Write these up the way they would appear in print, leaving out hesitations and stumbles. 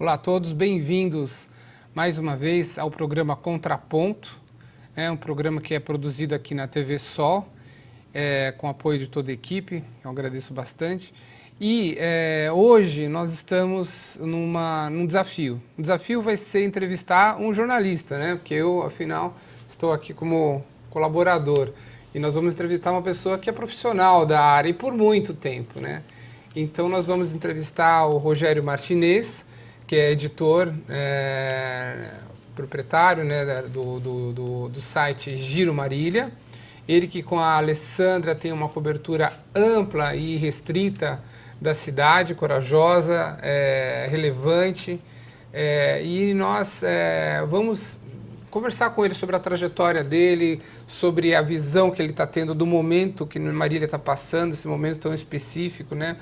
Olá a todos, bem-vindos mais uma vez ao programa Contraponto. É um programa que é produzido aqui na TV Sol, com apoio de toda a equipe, eu agradeço bastante. E hoje nós estamos num desafio. O desafio vai ser entrevistar um jornalista, né? Porque eu, afinal, estou aqui como colaborador. E nós vamos entrevistar uma pessoa que é profissional da área e por muito tempo, né? Então nós vamos entrevistar o Rogério Martinez, que é editor, proprietário, né, do site Giro Marília. Ele que com a Alessandra tem uma cobertura ampla e restrita da cidade, corajosa, relevante. E nós vamos conversar com ele sobre a trajetória dele, sobre a visão que ele está tendo do momento que Marília está passando, esse momento tão específico, né?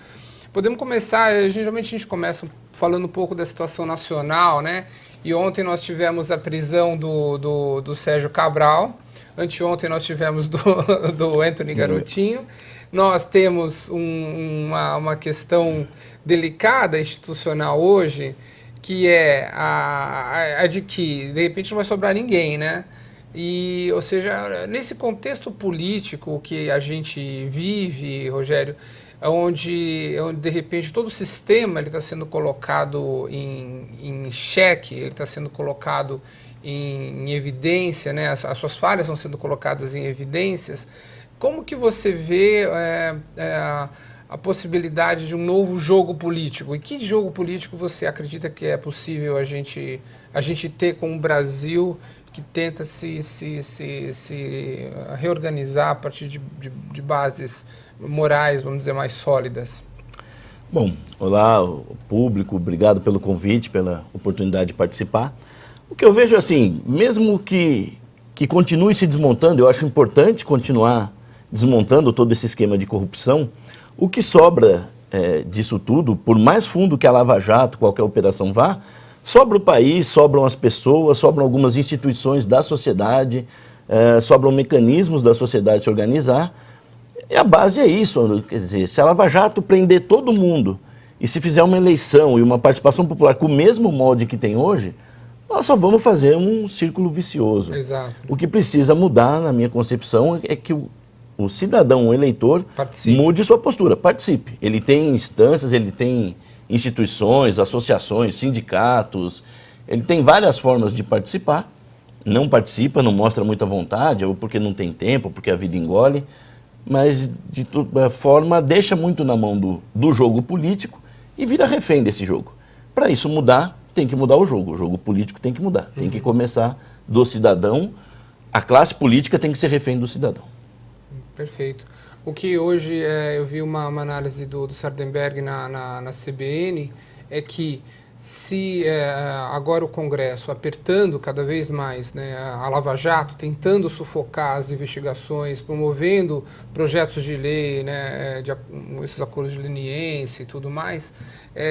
Podemos começar, geralmente a gente começa falando um pouco da situação nacional, né? E ontem nós tivemos a prisão do Sérgio Cabral, anteontem nós tivemos do Anthony Garotinho. Nós temos uma questão delicada institucional hoje, que é a de que, de repente, não vai sobrar ninguém, né? E, ou seja, nesse contexto político que a gente vive, Rogério, onde de repente todo o sistema está sendo colocado em xeque, ele está sendo colocado em evidência, né? As suas falhas estão sendo colocadas em evidências. Como que você vê a possibilidade de um novo jogo político? E que jogo político você acredita que é possível a gente ter com o Brasil que tenta se reorganizar a partir de bases morais, vamos dizer, mais sólidas? Bom, olá, público, obrigado pelo convite, pela oportunidade de participar. O que eu vejo assim, mesmo que continue se desmontando, eu acho importante continuar desmontando todo esse esquema de corrupção, o que sobra disso tudo, por mais fundo que a Lava Jato, qualquer operação vá, sobra o país, sobram as pessoas, sobram algumas instituições da sociedade, sobram mecanismos da sociedade se organizar. E a base é isso, quer dizer, se a Lava Jato prender todo mundo e se fizer uma eleição e uma participação popular com o mesmo molde que tem hoje, nós só vamos fazer um círculo vicioso. Exato. O que precisa mudar, na minha concepção, é que o cidadão, o eleitor, mude sua postura, participe. Ele tem instâncias, ele tem instituições, associações, sindicatos, ele tem várias formas de participar. Não participa, não mostra muita vontade, ou porque não tem tempo, ou porque a vida engole, mas de toda forma deixa muito na mão do jogo político e vira refém desse jogo. Para isso mudar, tem que mudar o jogo político tem que mudar, tem que começar do cidadão, a classe política tem que ser refém do cidadão. Perfeito. O que hoje, eu vi uma análise do Sardenberg na CBN, é que se agora o Congresso apertando cada vez mais, né, a Lava Jato, tentando sufocar as investigações, promovendo projetos de lei, né, esses acordos de leniência e tudo mais,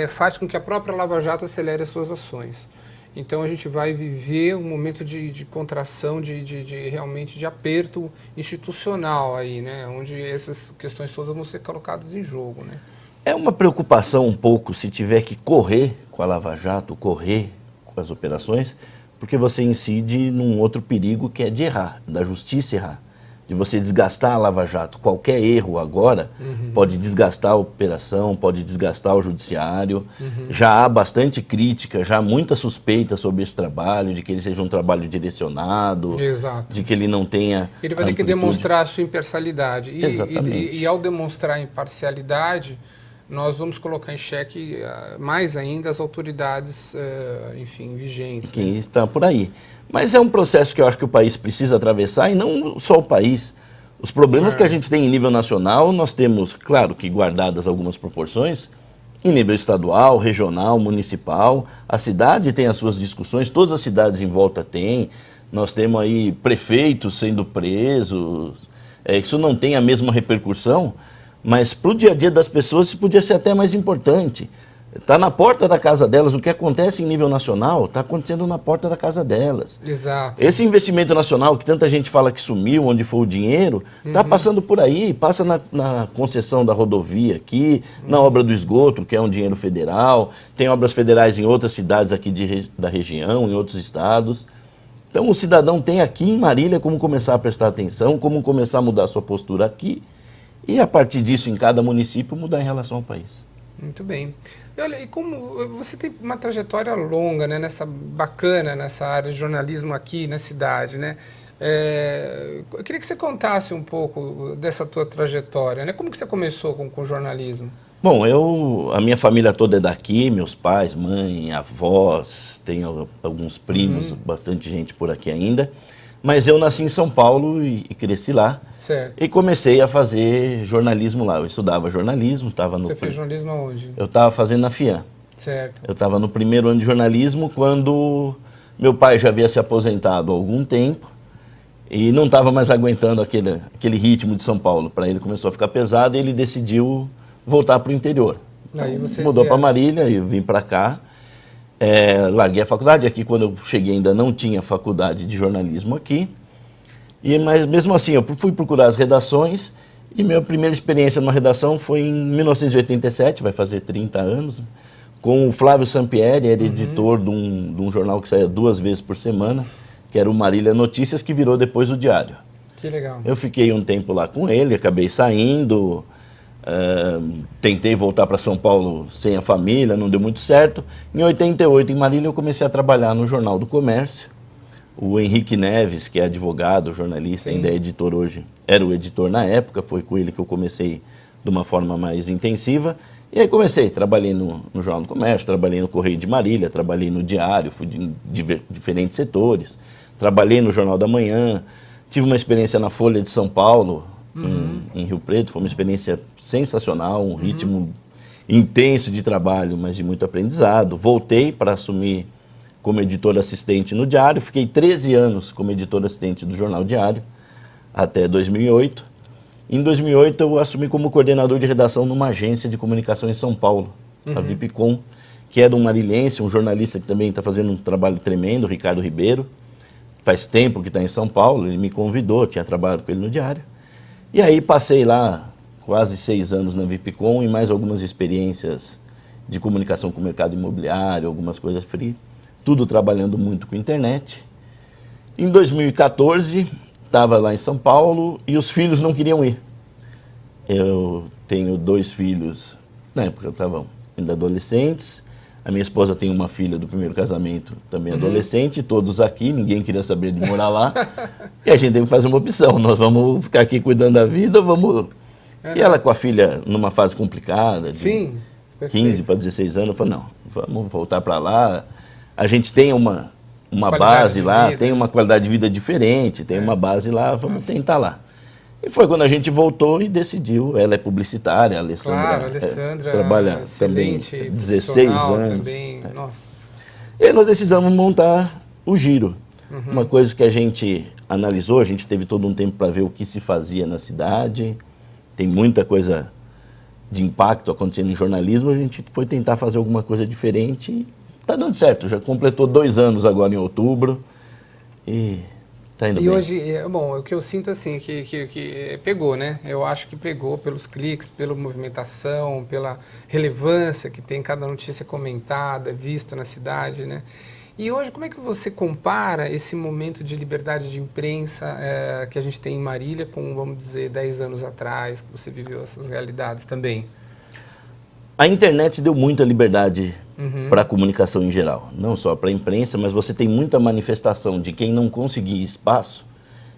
faz com que a própria Lava Jato acelere as suas ações. Então a gente vai viver um momento de contração, realmente de aperto institucional aí, né, onde essas questões todas vão ser colocadas em jogo, né? É uma preocupação um pouco se tiver que correr com a Lava Jato, correr com as operações, porque você incide num outro perigo que é de errar, da justiça errar, de você desgastar a Lava Jato. Qualquer erro agora pode desgastar a operação, pode desgastar o judiciário. Já há bastante crítica, já há muita suspeita sobre esse trabalho, de que ele seja um trabalho direcionado, Exato. de que ele não tenha... Ele vai ter que demonstrar a sua imparcialidade. Exatamente. E ao demonstrar imparcialidade, nós vamos colocar em xeque mais ainda as autoridades, enfim, vigentes. Quem está por aí. Mas é um processo que eu acho que o país precisa atravessar, e não só o país. Os problemas que a gente tem em nível nacional, nós temos, claro que guardadas algumas proporções, em nível estadual, regional, municipal. A cidade tem as suas discussões, todas as cidades em volta têm. Nós temos aí prefeitos sendo presos. Isso não tem a mesma repercussão, mas para o dia a dia das pessoas isso podia ser até mais importante. Está na porta da casa delas. O que acontece em nível nacional está acontecendo na porta da casa delas. Exato. Esse investimento nacional que tanta gente fala que sumiu, onde foi o dinheiro, está passando por aí, passa na concessão da rodovia aqui, na obra do esgoto, que é um dinheiro federal, tem obras federais em outras cidades aqui da região, em outros estados. Então o cidadão tem aqui em Marília como começar a prestar atenção, como começar a mudar a sua postura aqui e a partir disso em cada município mudar em relação ao país. Muito bem. E olha, e como você tem uma trajetória longa, né, bacana nessa área de jornalismo aqui na cidade, né? Eu queria que você contasse um pouco dessa tua trajetória, né? Como que você começou com o jornalismo? Bom, a minha família toda é daqui, meus pais, mãe, avós, tenho alguns primos, bastante gente por aqui ainda. Mas eu nasci em São Paulo e cresci lá. Certo. E comecei a fazer jornalismo lá. Eu estudava jornalismo, estava no... Você fez jornalismo aonde? Eu estava fazendo na FIAM. Certo. Eu estava no primeiro ano de jornalismo quando meu pai já havia se aposentado há algum tempo e não estava mais aguentando aquele ritmo de São Paulo. Para ele começou a ficar pesado e ele decidiu voltar para o interior. Aí você mudou para Marília e eu vim para cá. Larguei a faculdade. Aqui, quando eu cheguei, ainda não tinha faculdade de jornalismo aqui. Mas mesmo assim, eu fui procurar as redações e minha primeira experiência numa redação foi em 1987, vai fazer 30 anos, com o Flávio Sampieri, era editor de um jornal que saía 2 vezes por semana, que era o Marília Notícias, que virou depois o Diário. Que legal. Eu fiquei um tempo lá com ele, acabei saindo, tentei voltar para São Paulo sem a família, não deu muito certo. Em 88, em Marília, eu comecei a trabalhar no Jornal do Comércio. O Henrique Neves, que é advogado, jornalista, ainda é editor hoje, era o editor na época, foi com ele que eu comecei de uma forma mais intensiva. E aí trabalhei no Jornal do Comércio, trabalhei no Correio de Marília, trabalhei no Diário, fui de diferentes setores, trabalhei no Jornal da Manhã, tive uma experiência na Folha de São Paulo, em Rio Preto, foi uma experiência sensacional, um ritmo intenso de trabalho, mas de muito aprendizado. Voltei para assumir como editor assistente no Diário, fiquei 13 anos como editor assistente do Jornal Diário, até 2008. Em 2008 eu assumi como coordenador de redação numa agência de comunicação em São Paulo, a Vipcom, que é de um marilhense, um jornalista que também está fazendo um trabalho tremendo, Ricardo Ribeiro. Faz tempo que está em São Paulo, ele me convidou, tinha trabalhado com ele no Diário. E aí passei lá quase 6 anos na Vipcom e mais algumas experiências de comunicação com o mercado imobiliário, algumas coisas free. Tudo trabalhando muito com internet. Em 2014, estava lá em São Paulo e os filhos não queriam ir. Eu tenho 2 filhos, na época estavam ainda adolescentes. A minha esposa tem uma filha do primeiro casamento, também adolescente, todos aqui, ninguém queria saber de morar lá. E a gente teve que fazer uma opção, nós vamos ficar aqui cuidando da vida, vamos... E ela com a filha numa fase complicada, de 15 para 16 anos, eu falei, não, vamos voltar para lá. A gente tem uma base lá, tem uma qualidade de vida diferente, tem uma base lá, vamos tentar lá. E foi quando a gente voltou e decidiu, ela é publicitária, a Alessandra, claro, a Alessandra trabalha também 16 anos. Também, nossa. E aí nós decidimos montar o Giro, uma coisa que a gente analisou, a gente teve todo um tempo para ver o que se fazia na cidade, tem muita coisa de impacto acontecendo em jornalismo, a gente foi tentar fazer alguma coisa diferente e está dando certo, já completou 2 anos agora em outubro e está indo bem. E hoje, bom, o que eu sinto assim, que pegou, né? Eu acho que pegou pelos cliques, pela movimentação, pela relevância que tem cada notícia comentada, vista na cidade, né? E hoje, como é que você compara esse momento de liberdade de imprensa que a gente tem em Marília com, vamos dizer, 10 anos atrás, que você viveu essas realidades também? A internet deu muita liberdade para a comunicação em geral, não só para a imprensa, mas você tem muita manifestação de quem não conseguia espaço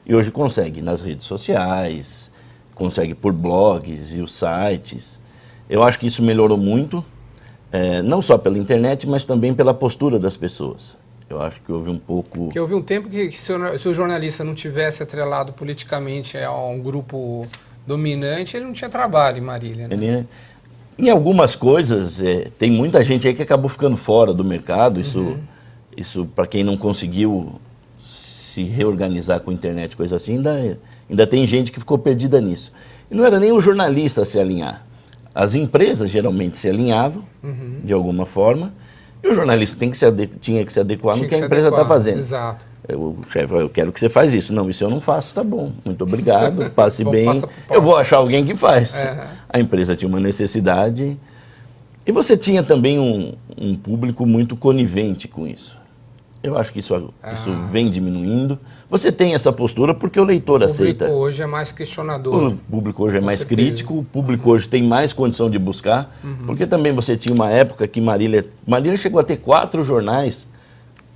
e hoje consegue nas redes sociais, consegue por blogs e os sites. Eu acho que isso melhorou muito, não só pela internet, mas também pela postura das pessoas. Eu acho que houve um pouco... Porque houve um tempo que se o jornalista não tivesse atrelado politicamente a um grupo dominante, ele não tinha trabalho em Marília, né? Em algumas coisas, tem muita gente aí que acabou ficando fora do mercado, isso para quem não conseguiu se reorganizar com a internet, coisa assim, ainda tem gente que ficou perdida nisso. E não era nem o jornalista se alinhar. As empresas geralmente se alinhavam de alguma forma e o jornalista tinha que se adequar no que a empresa está fazendo. Exato. O chefe, eu quero que você faça isso. Não, isso eu não faço, tá bom. Muito obrigado, passe Bom, bem. passa. Eu vou achar alguém que faz. É. A empresa tinha uma necessidade e você tinha também um público muito conivente com isso. Eu acho que isso vem diminuindo. Você tem essa postura porque o leitor aceita. O público hoje é mais questionador. O público hoje é mais certeza. crítico, o público hoje tem mais condição de buscar, porque também você tinha uma época que Marília chegou a ter 4 jornais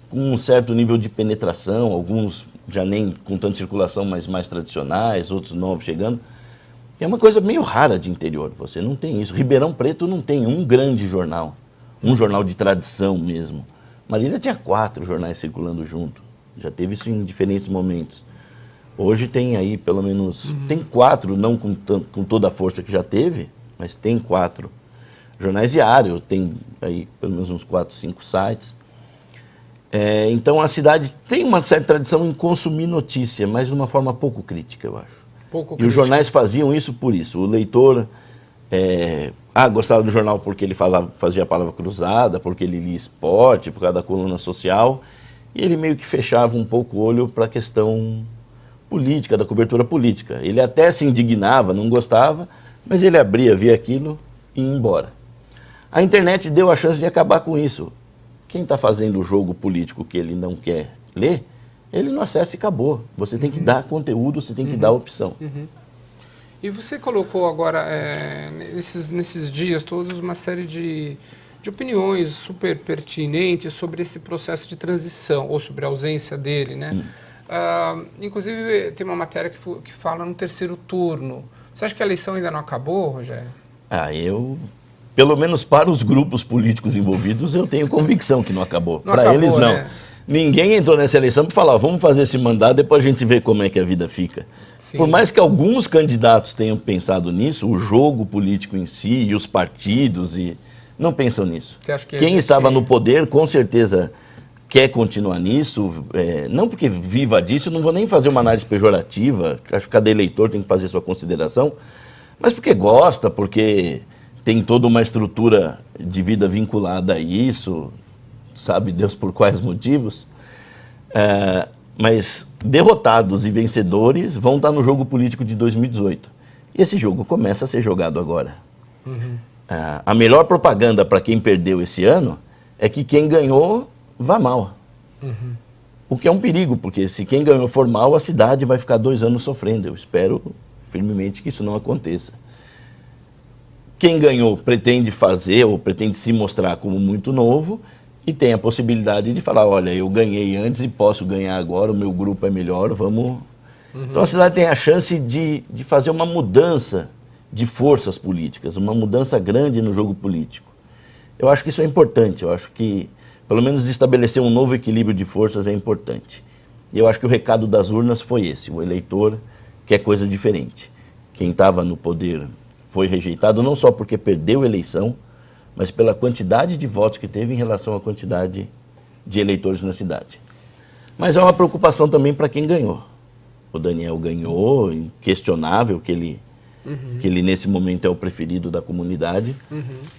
com um certo nível de penetração, alguns já nem com tanta circulação, mas mais tradicionais, outros novos chegando. É uma coisa meio rara de interior, você não tem isso. Ribeirão Preto não tem um grande jornal, um jornal de tradição mesmo. Marília tinha 4 jornais circulando junto, já teve isso em diferentes momentos. Hoje tem aí pelo menos, tem 4, não com toda a força que já teve, mas tem 4 jornais diários, tem aí pelo menos uns 4, 5 sites. Então a cidade tem uma certa tradição em consumir notícia, mas de uma forma pouco crítica, eu acho. E os jornais faziam isso por isso. O leitor gostava do jornal porque ele fazia a palavra cruzada, porque ele lia esporte, por causa da coluna social, e ele meio que fechava um pouco o olho para a questão política, da cobertura política. Ele até se indignava, não gostava, mas ele abria, via aquilo e ia embora. A internet deu a chance de acabar com isso. Quem está fazendo o jogo político que ele não quer ler, ele não acessa e acabou. Você tem que dar conteúdo, você tem que dar opção. E você colocou agora, nesses dias todos, uma série de opiniões super pertinentes sobre esse processo de transição, ou sobre a ausência dele, né? Inclusive, tem uma matéria que fala no terceiro turno. Você acha que a eleição ainda não acabou, Rogério? Pelo menos para os grupos políticos envolvidos, eu tenho convicção que não acabou. Para eles, não. Né? Ninguém entrou nessa eleição para falar, vamos fazer esse mandato, depois a gente vê como é que a vida fica. Sim. Por mais que alguns candidatos tenham pensado nisso, o jogo político em si e os partidos não pensam nisso. Quem estava no poder, com certeza, quer continuar nisso. Não porque viva disso, não vou nem fazer uma análise pejorativa, acho que cada eleitor tem que fazer sua consideração, mas porque gosta, porque tem toda uma estrutura de vida vinculada a isso, sabe Deus por quais motivos, mas derrotados e vencedores vão estar no jogo político de 2018. E esse jogo começa a ser jogado agora. A melhor propaganda para quem perdeu esse ano é que quem ganhou vá mal. O que é um perigo, porque se quem ganhou for mal, a cidade vai ficar 2 anos sofrendo. Eu espero firmemente que isso não aconteça. Quem ganhou pretende fazer ou pretende se mostrar como muito novo e tem a possibilidade de falar, olha, eu ganhei antes e posso ganhar agora, o meu grupo é melhor, vamos... Então a cidade tem a chance de fazer uma mudança de forças políticas, uma mudança grande no jogo político. Eu acho que isso é importante, eu acho que pelo menos estabelecer um novo equilíbrio de forças é importante. E eu acho que o recado das urnas foi esse, o eleitor quer coisa diferente. Quem estava no poder foi rejeitado não só porque perdeu a eleição, mas pela quantidade de votos que teve em relação à quantidade de eleitores na cidade. Mas é uma preocupação também para quem ganhou. O Daniel ganhou, inquestionável que ele nesse momento é o preferido da comunidade,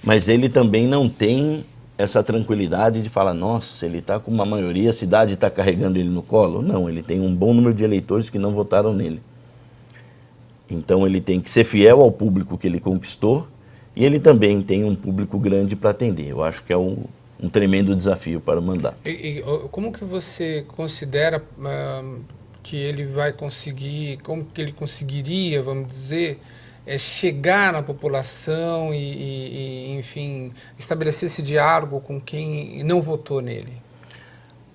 mas ele também não tem essa tranquilidade de falar, nossa, ele está com uma maioria, a cidade está carregando ele no colo. Não, ele tem um bom número de eleitores que não votaram nele. Então ele tem que ser fiel ao público que ele conquistou e ele também tem um público grande para atender. Eu acho que é um tremendo desafio para o mandato. E como que você considera que ele vai conseguir, como que ele conseguiria, vamos dizer, chegar na população enfim, estabelecer esse diálogo com quem não votou nele?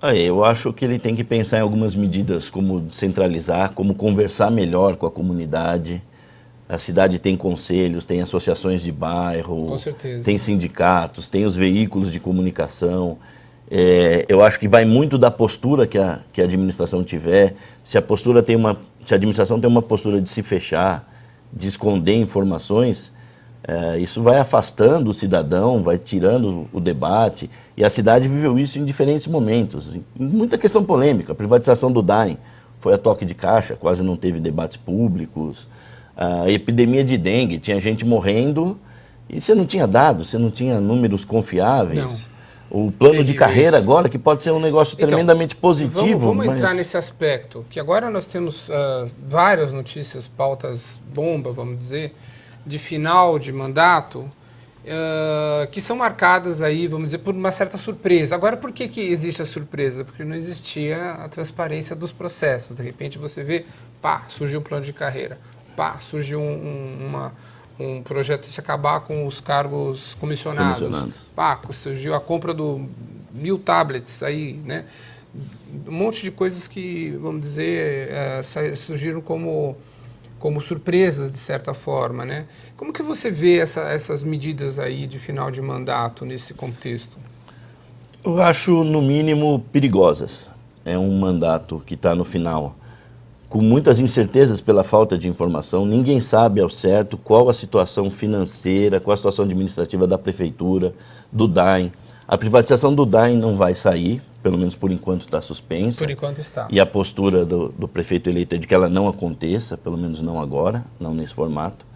Eu acho que ele tem que pensar em algumas medidas, como descentralizar, como conversar melhor com a comunidade. A cidade tem conselhos, tem associações de bairro, com certeza, tem sindicatos, tem os veículos de comunicação. Eu acho que vai muito da postura que a administração tiver. Se a administração tem uma postura de se fechar, de esconder informações, isso vai afastando o cidadão, vai tirando o debate, e a cidade viveu isso em diferentes momentos. Muita questão polêmica, a privatização do DAEM foi a toque de caixa, quase não teve debates públicos. A epidemia de dengue, tinha gente morrendo E você não tinha dados, você não tinha números confiáveis. Não. O plano de carreira isso. agora, que pode ser um negócio tremendamente positivo. Vamos entrar nesse aspecto, que agora nós temos várias notícias, pautas bomba, vamos dizer, de final de mandato, que são marcadas aí, vamos dizer, por uma certa surpresa. Agora, por que existe a surpresa? Porque não existia a transparência dos processos. De repente você vê, pá, surgiu um plano de carreira, pá, surgiu um projeto de se acabar com os cargos comissionados. Pá, surgiu a compra do 1000 tablets aí, né? Um monte de coisas que, vamos dizer, surgiram como surpresas, de certa forma, né? Como que você vê essas medidas aí de final de mandato nesse contexto? Eu acho, no mínimo, perigosas. É um mandato que está no final com muitas incertezas pela falta de informação. Ninguém sabe ao certo qual a situação financeira, qual a situação administrativa da prefeitura, do DAEM. A privatização do DAEM não vai sair, pelo menos por enquanto está suspensa. Por enquanto está. E a postura do prefeito eleito é de que ela não aconteça, pelo menos não agora, não nesse formato.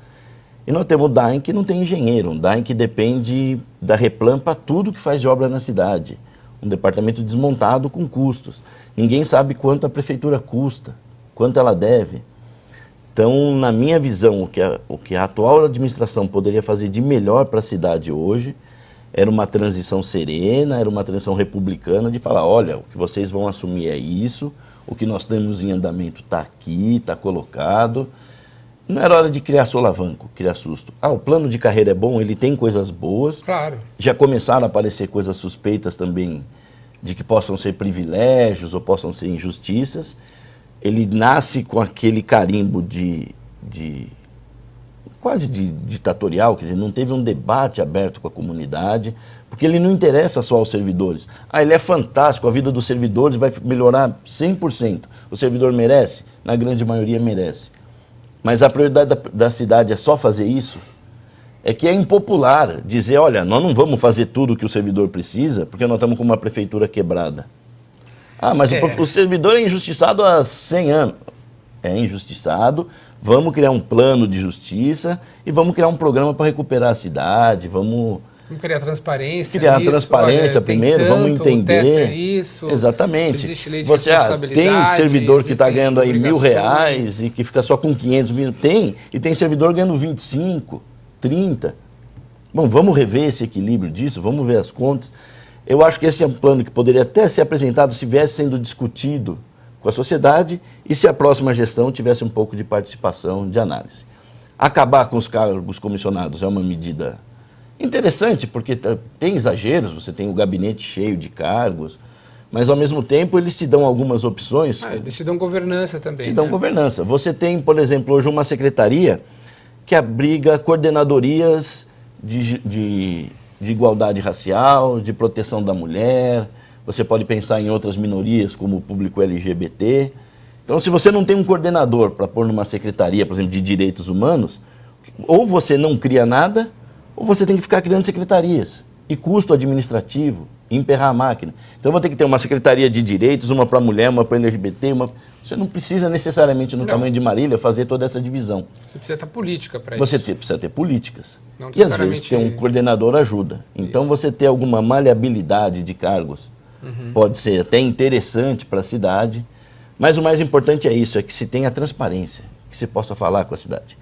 E nós temos o DAEM que não tem engenheiro, um DAEM que depende da Replan para tudo que faz de obra na cidade. Um departamento desmontado com custos. Ninguém sabe quanto a prefeitura custa, quanto ela deve. Então, na minha visão, o que a atual administração poderia fazer de melhor para a cidade hoje era uma transição serena, era uma transição republicana de falar, olha, o que vocês vão assumir é isso, o que nós temos em andamento está aqui, está colocado. Não era hora de criar solavanco, criar susto. O plano de carreira é bom, ele tem coisas boas. Claro. Já começaram a aparecer coisas suspeitas também de que possam ser privilégios ou possam ser injustiças. Ele nasce com aquele carimbo quase de ditatorial, quer dizer, não teve um debate aberto com a comunidade, porque ele não interessa só aos servidores. Ele é fantástico, a vida dos servidores vai melhorar 100%. O servidor merece? Na grande maioria merece. Mas a prioridade da cidade é só fazer isso? É que é impopular dizer, olha, nós não vamos fazer tudo o que o servidor precisa, porque nós estamos com uma prefeitura quebrada. Mas o servidor é injustiçado há 100 anos. É injustiçado, vamos criar um plano de justiça e vamos criar um programa para recuperar a cidade, vamos criar transparência. Criar transparência primeiro, vamos entender. O teto é isso, exatamente. Existe lei de Você tem servidor que está ganhando aí obrigações. R$1.000 e que fica só com 500, e tem servidor ganhando 25, 30. Bom, vamos rever esse equilíbrio disso, vamos ver as contas. Eu acho que esse é um plano que poderia até ser apresentado se viesse sendo discutido com a sociedade e se a próxima gestão tivesse um pouco de participação, de análise. Acabar com os cargos comissionados é uma medida interessante, porque tem exageros, você tem o gabinete cheio de cargos, mas ao mesmo tempo eles te dão algumas opções. Eles te dão governança também. Te dão governança. Você tem, por exemplo, hoje uma secretaria que abriga coordenadorias de igualdade racial, de proteção da mulher. Você pode pensar em outras minorias, como o público LGBT. Então, se você não tem um coordenador para pôr numa secretaria, por exemplo, de direitos humanos, ou você não cria nada, ou você tem que ficar criando secretarias. E custo administrativo, emperrar a máquina. Então, vou ter que ter uma secretaria de direitos, uma para mulher, uma para LGBT, Você não precisa necessariamente, no tamanho de Marília, fazer toda essa divisão. Você precisa ter política para isso. Você precisa ter políticas. Não e, às vezes, ter um coordenador ajuda. Então, isso. Você ter alguma maleabilidade de cargos pode ser até interessante para a cidade, mas o mais importante é isso, é que se tenha transparência, que se possa falar com a cidade.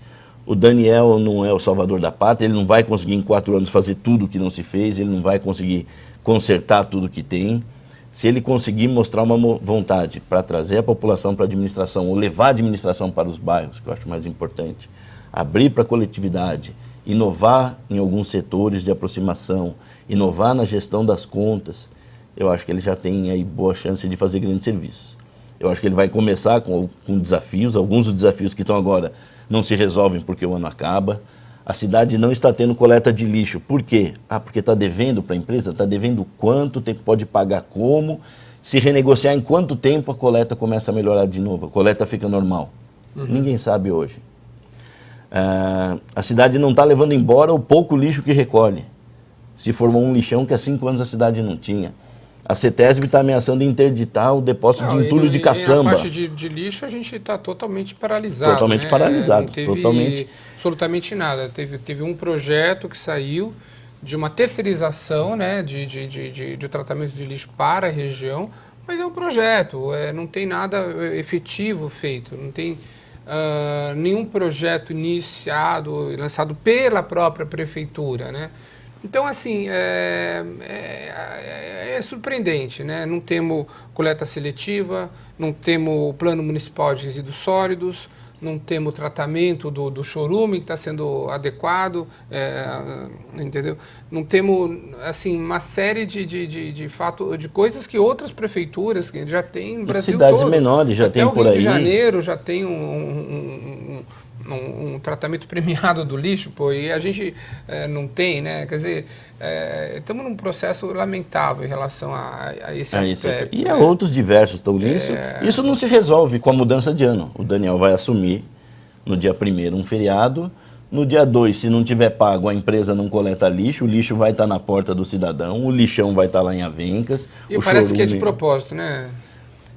O Daniel não é o salvador da pátria, ele não vai conseguir em 4 anos fazer tudo o que não se fez, ele não vai conseguir consertar tudo que tem. Se ele conseguir mostrar uma vontade para trazer a população para a administração, ou levar a administração para os bairros, que eu acho mais importante, abrir para a coletividade, inovar em alguns setores de aproximação, inovar na gestão das contas, eu acho que ele já tem aí boa chance de fazer grandes serviços. Eu acho que ele vai começar com desafios, alguns dos desafios que estão agora não se resolvem porque o ano acaba. A cidade não está tendo coleta de lixo. Por quê? Porque está devendo para a empresa, está devendo quanto tempo pode pagar como, se renegociar em quanto tempo a coleta começa a melhorar de novo, a coleta fica normal. Ninguém sabe hoje. A cidade não está levando embora o pouco lixo que recolhe. Se formou um lixão que há 5 anos a cidade não tinha. A CETESB está ameaçando interditar o depósito de entulho de caçamba. A parte de lixo a gente está totalmente paralisado. Totalmente né? paralisado. Não teve totalmente. absolutamente nada. Teve um projeto que saiu de uma terceirização, né, de tratamento de lixo para a região, mas é um projeto, não tem nada efetivo feito, não tem nenhum projeto iniciado, lançado pela própria prefeitura, né? Então, assim, é surpreendente, né? Não temos coleta seletiva, não temos o plano municipal de resíduos sólidos, não temos tratamento do chorume que está sendo adequado, entendeu? Não temos, assim, uma série de coisas que outras prefeituras que já têm no Brasil todo. Cidades menores já tem por aí. Até o Rio de Janeiro já tem um tratamento premiado do lixo, pô, e a gente não tem, né? Quer dizer, estamos num processo lamentável em relação a esse aspecto. E há outros diversos estão nisso. Isso não se resolve com a mudança de ano. O Daniel vai assumir no dia 1º um feriado. No dia 2, se não tiver pago, a empresa não coleta lixo, o lixo vai estar na porta do cidadão, o lixão vai estar lá em Avencas. E parece que é de propósito, né?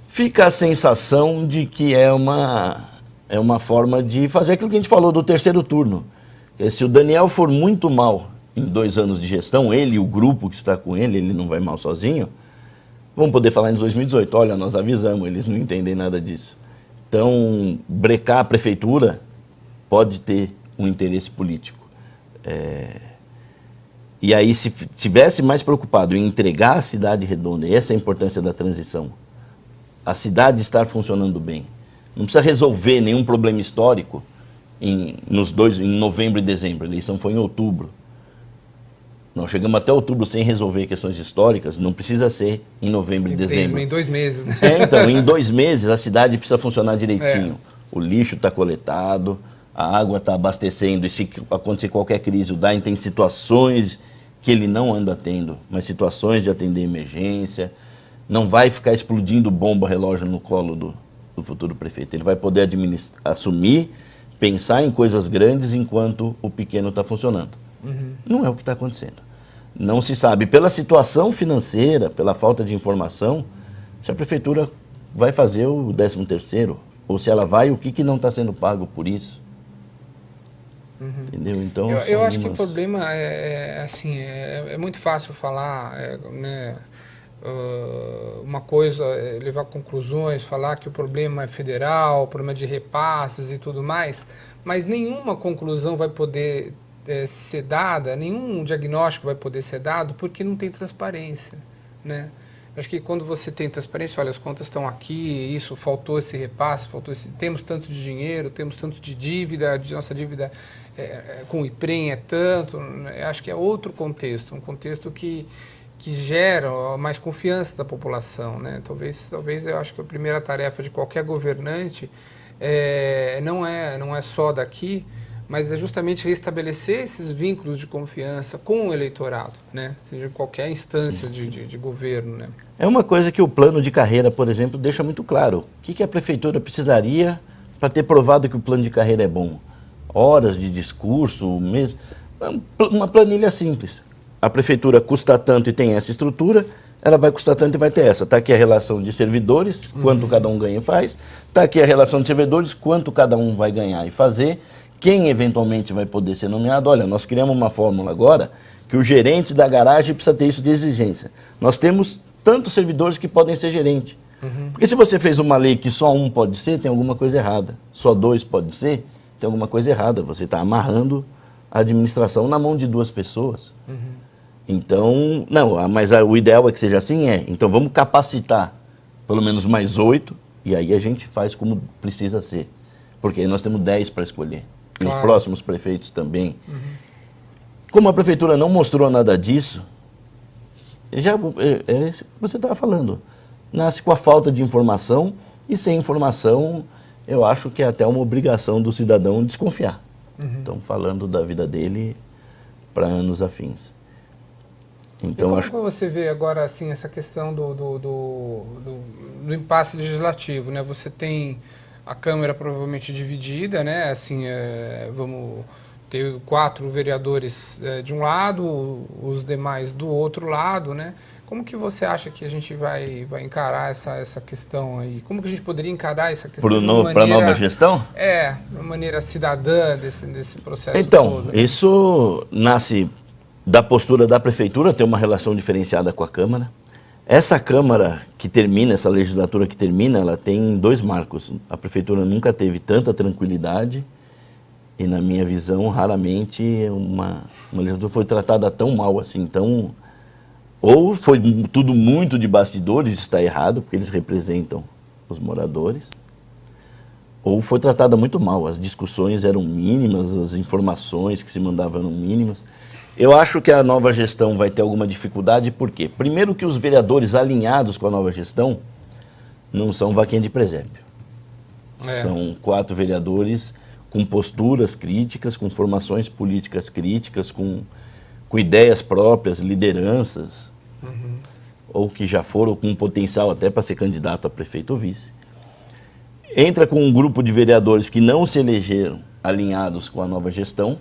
Fica a sensação de que é uma forma de fazer aquilo que a gente falou do terceiro turno. Se o Daniel for muito mal em 2 anos de gestão, ele e o grupo que está com ele não vai mal sozinho, vamos poder falar em 2018, olha, nós avisamos, eles não entendem nada disso. Então, brecar a prefeitura pode ter um interesse político. E aí, se tivesse mais preocupado em entregar a cidade redonda, e essa é a importância da transição, a cidade estar funcionando bem, não precisa resolver nenhum problema histórico em novembro e dezembro. A eleição foi em outubro. Nós chegamos até outubro sem resolver questões históricas, não precisa ser em novembro e dezembro. Em 2 meses, né? Então, em 2 meses a cidade precisa funcionar direitinho. O lixo está coletado, a água está abastecendo, e se acontecer qualquer crise, o DAEM tem situações que ele não anda tendo, mas situações de atender emergência. Não vai ficar explodindo bomba relógio no colo do futuro prefeito. Ele vai poder assumir, pensar em coisas grandes enquanto o pequeno está funcionando. Não é o que está acontecendo. Não se sabe, pela situação financeira, pela falta de informação, se a prefeitura vai fazer o 13º, ou se ela vai, o que não está sendo pago por isso. Entendeu? Então, eu acho que o problema assim, é muito fácil falar, né? Uma coisa é levar conclusões, falar que o problema é federal, o problema é de repasses e tudo mais, mas nenhuma conclusão vai poder ser dada, nenhum diagnóstico vai poder ser dado porque não tem transparência, né? Acho que quando você tem transparência, olha, as contas estão aqui, isso, faltou esse repasse, temos tanto de dinheiro, temos tanto de dívida, nossa dívida com o IPREM é tanto, né? Acho que é outro contexto, um contexto que gera mais confiança da população, né? Talvez eu acho que a primeira tarefa de qualquer governante não é só daqui, mas é justamente restabelecer esses vínculos de confiança com o eleitorado, né? Seja qualquer instância de governo, né? É uma coisa que o plano de carreira, por exemplo, deixa muito claro. O que a prefeitura precisaria para ter provado que o plano de carreira é bom? Horas de discurso, mesmo. Uma planilha simples. A prefeitura custa tanto e tem essa estrutura, ela vai custar tanto e vai ter essa. Está aqui a relação de servidores, quanto cada um ganha e faz. Está aqui a relação de servidores, quanto cada um vai ganhar e fazer. Quem eventualmente vai poder ser nomeado. Olha, nós criamos uma fórmula agora que o gerente da garagem precisa ter isso de exigência. Nós temos tantos servidores que podem ser gerente. Porque se você fez uma lei que só um pode ser, tem alguma coisa errada. Só 2 pode ser, tem alguma coisa errada. Você está amarrando a administração na mão de 2 pessoas. Então, não, mas o ideal é que seja assim, então vamos capacitar pelo menos mais 8, e aí a gente faz como precisa ser. Porque aí nós temos 10 para escolher. E os próximos prefeitos também. Como a prefeitura não mostrou nada disso, é isso que você estava falando. Nasce com a falta de informação, e sem informação, eu acho que é até uma obrigação do cidadão desconfiar. Estão falando da vida dele para anos afins. Então, como você vê agora assim, essa questão do impasse legislativo, né? Você tem a Câmara provavelmente dividida, né? Assim, ter 4 vereadores de um lado, os demais do outro lado, né? Como que você acha que a gente vai encarar essa questão aí? Como que a gente poderia encarar essa questão para a nova gestão? De uma maneira cidadã desse processo então, todo? Né? Isso nasce da postura da Prefeitura, ter uma relação diferenciada com a Câmara. Essa Câmara que termina, essa legislatura que termina, ela tem 2 marcos. A Prefeitura nunca teve tanta tranquilidade e, na minha visão, raramente uma legislatura foi tratada tão mal assim, ou foi tudo muito de bastidores, isso está errado, porque eles representam os moradores, ou foi tratada muito mal, as discussões eram mínimas, as informações que se mandavam eram mínimas. Eu acho que a nova gestão vai ter alguma dificuldade, por quê? Primeiro que os vereadores alinhados com a nova gestão não são vaquinha de presépio. São 4 vereadores com posturas críticas, com formações políticas críticas, com ideias próprias, lideranças, ou que já foram com potencial até para ser candidato a prefeito ou vice. Entra com um grupo de vereadores que não se elegeram alinhados com a nova gestão,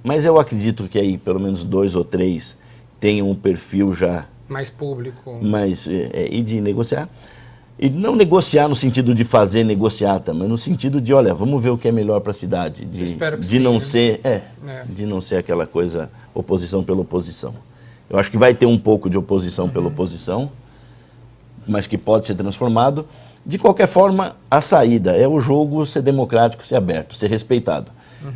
mas eu acredito que aí pelo menos 2 ou 3 tenham um perfil já mais público, e de negociar. E não negociar no sentido de fazer negociata, mas no sentido de, olha, vamos ver o que é melhor para a cidade. De não ser aquela coisa oposição pela oposição. Eu acho que vai ter um pouco de oposição pela oposição, mas que pode ser transformado. De qualquer forma, a saída é o jogo ser democrático, ser aberto, ser respeitado.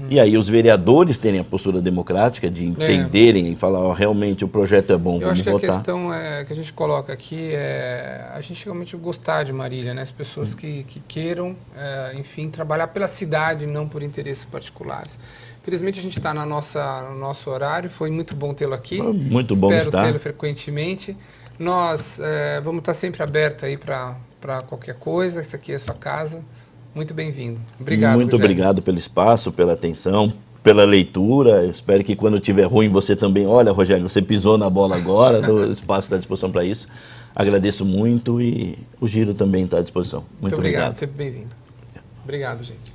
E aí os vereadores terem a postura democrática de entenderem e falar, realmente o projeto é bom, vamos votar. Eu acho que a questão que a gente coloca aqui é a gente realmente gostar de Marília, né? As pessoas que queiram, enfim, trabalhar pela cidade, não por interesses particulares. Felizmente a gente está no nosso horário, foi muito bom tê-lo aqui. Muito bom estar. Espero tê-lo frequentemente. Nós vamos estar sempre abertos aí para qualquer coisa, isso aqui é a sua casa. Muito bem-vindo. Obrigado, Muito Rogério. obrigado pelo espaço, pela atenção, pela leitura. Eu espero que quando estiver ruim você também... Olha, Rogério, você pisou na bola agora, o espaço está à disposição para isso. Agradeço muito e o Giro também está à disposição. Muito obrigado. Sempre bem-vindo. Obrigado, gente.